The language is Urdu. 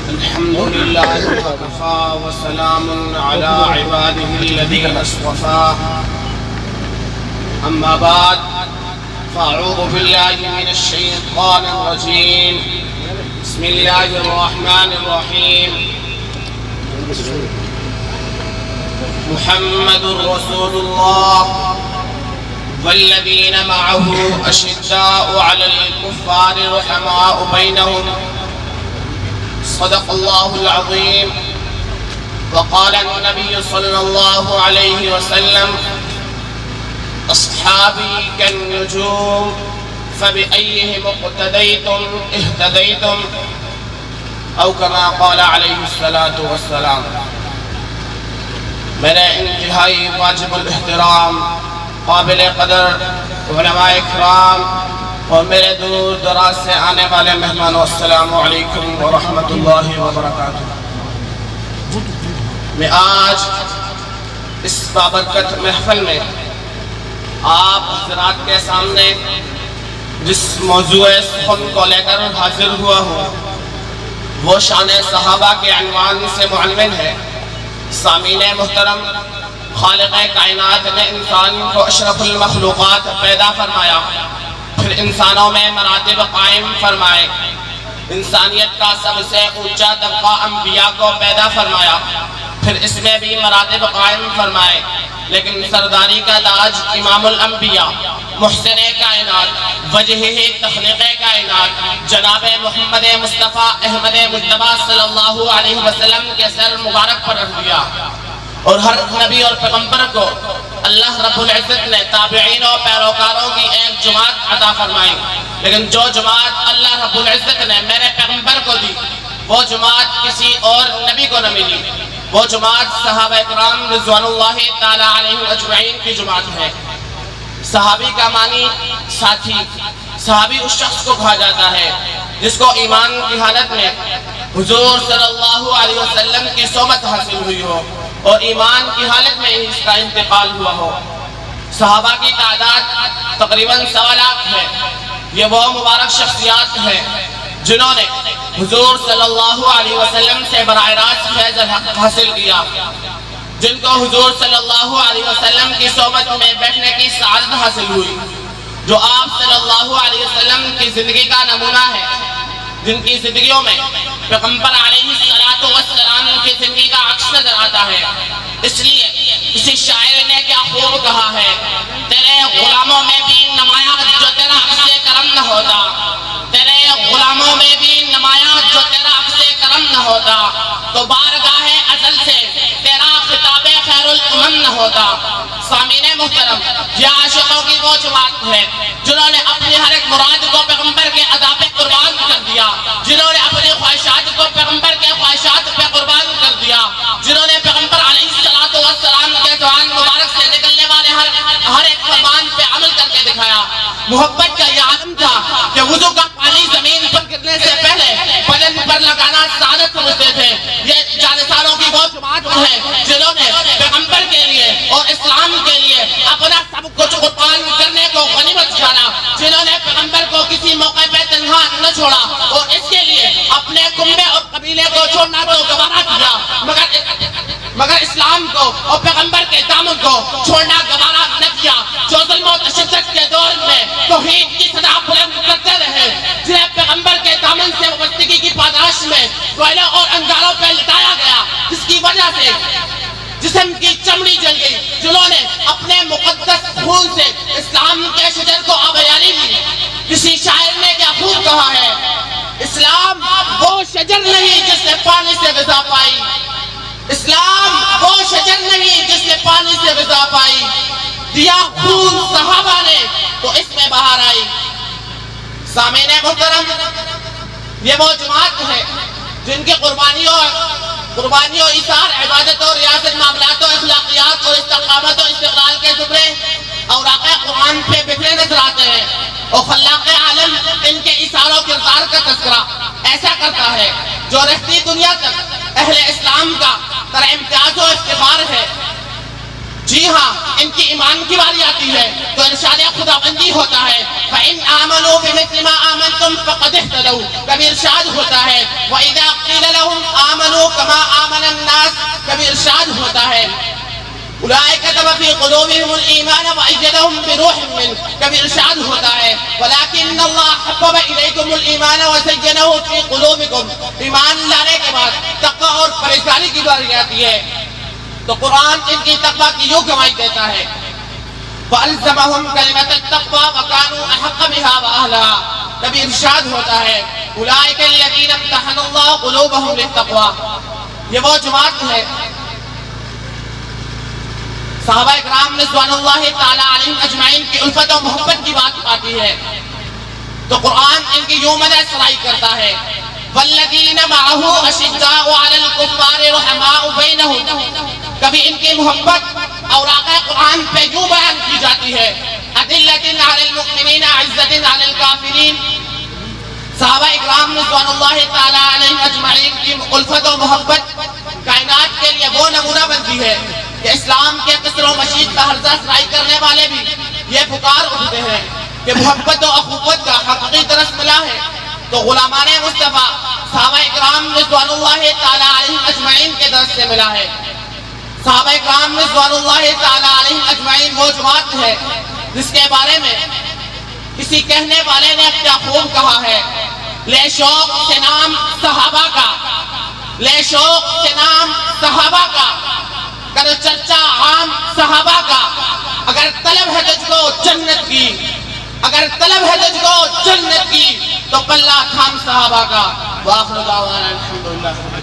الحمد لله وكفى وسلام على عباده الذين اصطفى أما بعد فأعوذ بالله من الشيطان الرجيم بسم الله الرحمن الرحيم محمد رسول الله والذين معه أشداء على الكفار رحماء بينهم صدق الله العظيم وقال النبي صلى الله عليه وسلم أصحابي كالنجوم فبأيهم اقتديتم اهتديتم أو كما قال عليه الصلاة والسلام. میرے انتہائی واجب الاحترام قابل قدر علماء اکرام اور میرے دور دراز سے آنے والے مہمانوں، السلام علیکم ورحمۃ اللہ وبرکاتہ. میں آج اس بابرکت محفل میں آپ حضرات کے سامنے جس موضوع سخن کو لے کر حاضر ہوا ہوں وہ شان صحابہ کے عنوان سے معنون ہے. سامعین محترم، خالق کائنات نے انسان کو اشرف المخلوقات پیدا فرمایا، پھر انسانوں میں مراتب قائم فرمائے. انسانیت کا سب سے اونچا طبقہ انبیاء کو پیدا فرمایا، پھر اس میں بھی مراتب قائم فرمائے. لیکن سرداری کا تاج امام الانبیاء، محسن کائنات، وجہ تخلیق کائنات جناب محمد مصطفیٰ احمد مجتبیٰ صلی اللہ علیہ وسلم کے سر مبارک پر رکھ دیا. اور ہر نبی اور پیغمبر کو اللہ رب العزت نے تابعین و پیروکاروں کی ایک جماعت عطا فرمائی. لیکن جو جماعت اللہ رب العزت نے میرے پیغمبر کو دی وہ جماعت کسی اور نبی کو نہ ملی. وہ جماعت صحابہ اکرام رضوان اللہ تعالی علیہ اجمعین کی جماعت ہے. صحابی کا معنی ساتھی. صحابی اس شخص کو کہا جاتا ہے جس کو ایمان کی حالت میں حضور صلی اللہ علیہ وسلم کی صحبت حاصل ہوئی ہو اور ایمان کی حالت میں اس کا انتقال ہوا ہو. صحابہ کی تعداد تقریباً 1.25 لاکھ ہے. یہ وہ مبارک شخصیات ہیں جنہوں نے حضور صلی اللہ علیہ وسلم سے براہ راست فیض الحق حاصل کیا، جن کو حضور صلی اللہ علیہ وسلم کی صحبت میں بیٹھنے کی سعادت حاصل ہوئی، جو آپ صلی اللہ علیہ وسلم کی زندگی کا نمونہ ہے، جن کی زندگیوں میں پیغمبر علیہ السلام کی زندگی کا عکس نظر آتا ہے. اس لیے اسی شاعر نے کیا خوب کہا ہے، تیرے غلاموں میں بھی نمایاں جو تیرا عکس کرم نہ ہوتا، تیرے غلاموں میں بھی نمایاں جو تیرا عکس کرم نہ ہوتا، تو بارگاہ ازل سے تیرا خطاب خیر الامم نہ ہوتا. سامعین محترم، یہ عاشقوں کی وہ جماعت ہے جنہوں نے اپنی ہر ایک مراد کو پیغمبر کے عطا پہ قربان کر دیا، جنہوں نے اپنی خواہشات کو پیغمبر کے خواہشات پہ قربان کر دیا، جنہوں نے پیغمبر علیہ السلام کے زبان مبارک سے نکلنے والے ہر ایک فرمان پہ عمل کر کے دکھایا. محبت کا یہ عالم تھا کہ وضو کا پانی زمین پر گرنے سے پہلے بدن پر لگانا سعادت سمجھتے تھے. یہ جالسانوں کی وہ جماعت ہے جنہوں نے پیغمبر کے لیے اور اسلام کے لیے اپنا سب کچھ قربان کرنے کو غنیمت جانا، جنہوں نے پیغمبر کو کسی موقع پہ تنہا نہ چھوڑا اور اس کے لیے اپنے کنبے اور قبیلے کو چھوڑنا تو گوارا کیا، مگر اسلام کو اور پیغمبر کے دامن کو چھوڑنا گوارا نہ کیا. جو ظلم و تشدد کے دور میں توحید کی صدا بلند کرتے رہے، جنہیں پیغمبر کے دامن سے وابستگی کی پاداش میں کوئلوں اور انگاروں پہ لٹایا گیا، جس کی وجہ سے جسم کی چمڑی جل گئی، جنہوں نے اپنے مقدس خون سے اسلام کے شجر کو آبیاری دی. کسی شاعر نے کیا خوب کہا ہے، اسلام وہ شجر نہیں جس نے پانی سے غذا پائی، اسلام وہ شجر نہیں جس نے پانی سے غذا پائی، دیا خون صحابہ نے تو اس میں بہار آئی. سامعین محترم، یہ وہ جماعت ہے جن کے قربانی و ایثار، عبادت و ریاضت، معاملات و اخلاقیات اور استقامت و استقلال کے زمرے اوراق قرآن پہ بکھرے نظر آتے ہیں. اور خلاق عالم ان کے ایثار و کردار کا تذکرہ ایسا کرتا ہے جو رہتی دنیا تک اہل اسلام کا در امتیاز و افتخار ہے. جی ہاں، ان کی ایمان کی باری آتی ہے تو ارشاد خداوندی ہوتا ہے فَإِنْ آمَنُوا بِمِثْلِ مَا آمَنْتُمْ فَقَدِ اهْتَدَوْا، کبھی ارشاد ہوتا ہے وَإِذَا قِيلَ لَهُمْ آمَنُوا كَمَا آمَنَ النَّاسِ، کبھی ارشاد ہوتا ہے اولئک کتب فی قلوبہم الایمان وأیدہم بروح منہ، کبھی ارشاد ہوتا ہے ولکن اللہ حبب الیکم الایمان وزینہ فی قلوبکم، ایمان لانے کے بعد تقوی اور پرہیزگاری کی باری آتی ہے تو قرآن ان کی تقوی کی یوں گواہی دیتا ہے فَأَلْزَمَهُمْ كَلِمَةَ التَّقْوَى وَكَانُوا أَحَقَّ بِهَا وَأَهْلَهَا، کبھی ارشاد ہوتا ہے اولئک الذین امتحن اللہ قلوبہم للتقوى، یہ وہ جماعت ہے صحابہ اکرام رضوان اللہ تعالیٰ علیہم اجمعین کی الفت و محبت کی بات آتی ہے تو قرآن ان کی یوں مدح سرائی کرتا ہے وَالَّذِينَ مَعَهُ أَشِدَّاءُ عَلَى الْكُفَّارِ رُحَمَاءُ بَيْنَهُمْ، کبھی ان کی محبت اور آقا قرآن پہ یوں بیان کی جاتی ہے أَذِلَّةٍ عَلَى الْمُؤْمِنِينَ عِزَّةٍ عَلَى الْكَافِرِينَ، صحابہ اکرام رضوان اللہ تعالیٰ علیہم اجمعین کی الفت و محبت کائنات کے لیے وہ نمونہ بنتی ہے کہ اسلام کے قصر و مشید کا حرزہ سرائی کرنے والے بھی یہ پکار اٹھتے ہیں کہ محبت و اخوت کا حقیقی درس ملا ہے تو غلامان مصطفیٰ صحابہ اکرام رضوان اللہ تعالیٰ علیہم اجمعین کے درس سے ملا ہے۔ صحابہ اکرام رضوان اللہ تعالیٰ علیہم اجمعین وہ جماعت ہے جس کے بارے میں کسی کہنے والے نے کیا خوب کہا ہے لے شوق سے نام صحابہ کا، لے شوق سے نام صحابہ کا، کرو چرچا عام صحابہ کا، اگر طلب ہے تجھ کو جنت کی، اگر طلب ہے تجھ کو جنت کی تو پلہ تھام صحابہ کا۔ وآخر دعوانا الحمدللہ۔